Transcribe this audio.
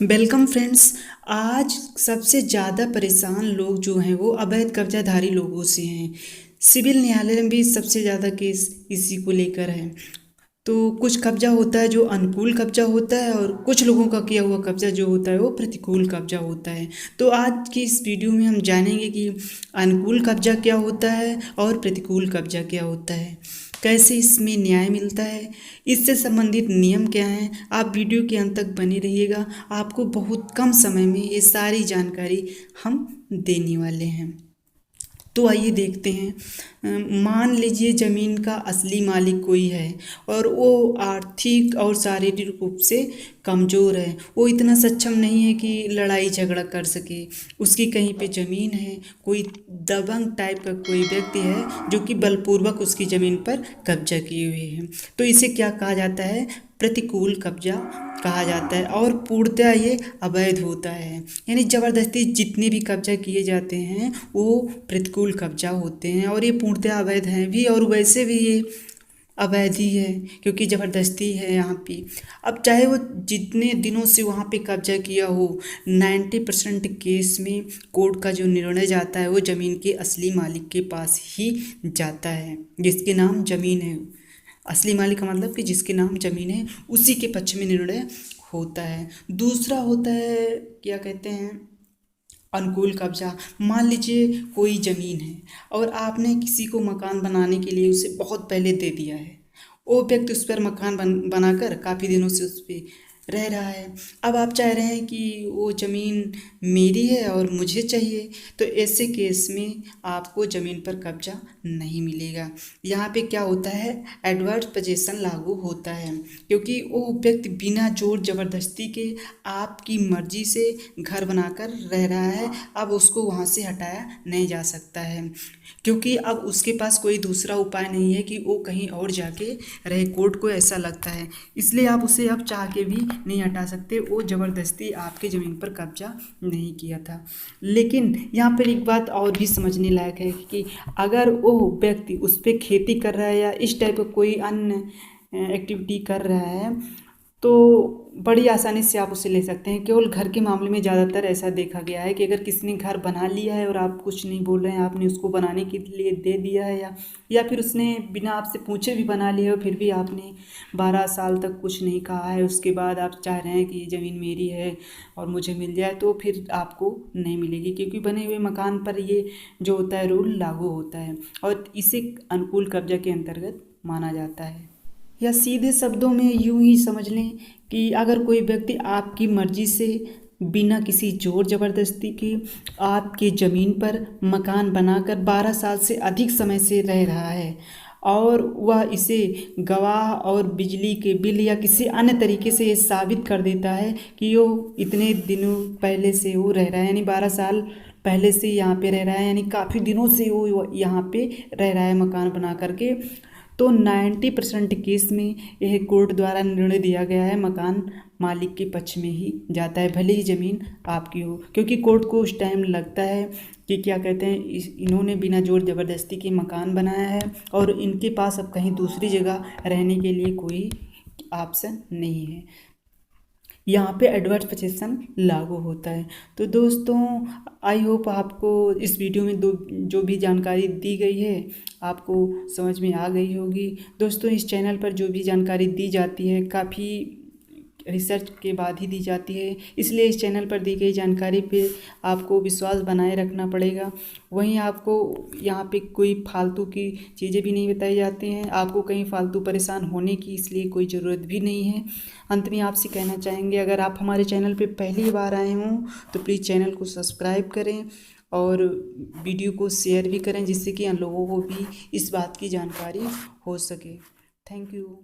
Welcome friends. आज सबसे ज़्यादा परेशान लोग जो हैं वो अवैध कब्जाधारी लोगों से हैं। सिविल न्यायालय में भी सबसे ज़्यादा केस इसी को लेकर है। तो कुछ कब्जा होता है जो अनुकूल कब्जा होता है और कुछ लोगों का किया हुआ कब्जा जो होता है वो प्रतिकूल कब्जा होता है। तो आज की इस वीडियो में हम जानेंगे कि अनुकूल कब्जा क्या होता है और प्रतिकूल कब्जा क्या होता है, कैसे इसमें न्याय मिलता है, इससे संबंधित नियम क्या हैं। आप वीडियो के अंत तक बने रहिएगा, आपको बहुत कम समय में ये सारी जानकारी हम देने वाले हैं। तो आइए देखते हैं। मान लीजिए ज़मीन का असली मालिक कोई है और वो आर्थिक और शारीरिक रूप से कमज़ोर है। वो इतना सक्षम नहीं है कि लड़ाई झगड़ा कर सके। उसकी कहीं पे ज़मीन है, कोई दबंग टाइप का कोई व्यक्ति है जो कि बलपूर्वक उसकी ज़मीन पर कब्जा किए हुए हैं। तो इसे क्या कहा जाता है? प्रतिकूल कब्जा कहा जाता है। और पूर्णतः ये अवैध होता है, यानी ज़बरदस्ती जितने भी कब्जा किए जाते हैं वो प्रतिकूल कब्जा होते हैं और ये पूर्णतः अवैध हैं भी। और वैसे भी ये अवैध ही है क्योंकि ज़बरदस्ती है यहाँ पे। अब चाहे वो जितने दिनों से वहाँ पे कब्जा किया हो, 90% केस में कोर्ट का जो निर्णय जाता है वो ज़मीन के असली मालिक के पास ही जाता है, जिसके नाम ज़मीन है। असली मालिक का मतलब कि जिसके नाम ज़मीन है उसी के पक्ष में निर्णय होता है। दूसरा होता है, क्या कहते हैं, अनुकूल कब्जा। मान लीजिए कोई ज़मीन है और आपने किसी को मकान बनाने के लिए उसे बहुत पहले दे दिया है। वो व्यक्ति उस पर मकान बनाकर काफ़ी दिनों से उस पर रह रहा है। अब आप चाह रहे हैं कि वो ज़मीन मेरी है और मुझे चाहिए, तो ऐसे केस में आपको ज़मीन पर कब्जा नहीं मिलेगा। यहाँ पे क्या होता है, एडवर्स पोजेशन लागू होता है क्योंकि वो व्यक्ति बिना जोर ज़बरदस्ती के आपकी मर्जी से घर बनाकर रह रहा है। अब उसको वहाँ से हटाया नहीं जा सकता है क्योंकि अब उसके पास कोई दूसरा उपाय नहीं है कि वो कहीं और जाके रहे। कोर्ट को ऐसा लगता है, इसलिए आप उसे अब चाह के भी नहीं हटा सकते। वो ज़बरदस्ती आपके ज़मीन पर कब्जा नहीं किया था। लेकिन यहाँ पर एक बात और भी समझने लायक है कि अगर वो व्यक्ति उस पर खेती कर रहा है या इस टाइप का कोई अन्य एक्टिविटी कर रहा है तो बड़ी आसानी से आप उसे ले सकते हैं। केवल घर के मामले में ज़्यादातर ऐसा देखा गया है कि अगर किसी ने घर बना लिया है और आप कुछ नहीं बोल रहे हैं, आपने उसको बनाने के लिए दे दिया है या फिर उसने बिना आपसे पूछे भी बना लिया हो, फिर भी आपने 12 साल तक कुछ नहीं कहा है, उसके बाद आप चाह रहे हैं कि ये ज़मीन मेरी है और मुझे मिल जाए, तो फिर आपको नहीं मिलेगी क्योंकि बने हुए मकान पर ये जो होता है रूल लागू होता है और इसे अनुकूल कब्जा के अंतर्गत माना जाता है। या सीधे शब्दों में यूं ही समझ लें कि अगर कोई व्यक्ति आपकी मर्जी से बिना किसी जोर ज़बरदस्ती के आपकी ज़मीन पर मकान बनाकर 12 साल से अधिक समय से रह रहा है और वह इसे गवाह और बिजली के बिल या किसी अन्य तरीके से ये साबित कर देता है कि वो इतने दिनों पहले से वो रह रहा है, यानी 12 साल पहले से यहाँ पे रह रहा है, यानी काफ़ी दिनों से वो यहाँ पे रह रहा है मकान बना करके, तो 90% केस में यह कोर्ट द्वारा निर्णय दिया गया है मकान मालिक के पक्ष में ही जाता है, भले ही ज़मीन आपकी हो। क्योंकि कोर्ट को उस टाइम लगता है कि क्या कहते हैं, इन्होंने बिना जोर ज़बरदस्ती के मकान बनाया है और इनके पास अब कहीं दूसरी जगह रहने के लिए कोई ऑप्शन नहीं है। यहाँ पे एडवर्स पोजेशन लागू होता है। तो दोस्तों, आई होप आपको इस वीडियो में जो भी जानकारी दी गई है आपको समझ में आ गई होगी। दोस्तों, इस चैनल पर जो भी जानकारी दी जाती है काफ़ी रिसर्च के बाद ही दी जाती है, इसलिए इस चैनल पर दी गई जानकारी पे आपको विश्वास बनाए रखना पड़ेगा। वहीं आपको यहाँ पे कोई फालतू की चीज़ें भी नहीं बताई जाती हैं, आपको कहीं फालतू परेशान होने की इसलिए कोई ज़रूरत भी नहीं है। अंत में आपसे कहना चाहेंगे, अगर आप हमारे चैनल पे पहली बार आए हों तो प्लीज़ चैनल को सब्सक्राइब करें और वीडियो को शेयर भी करें जिससे कि अन्य लोगों को भी इस बात की जानकारी हो सके। Thank you.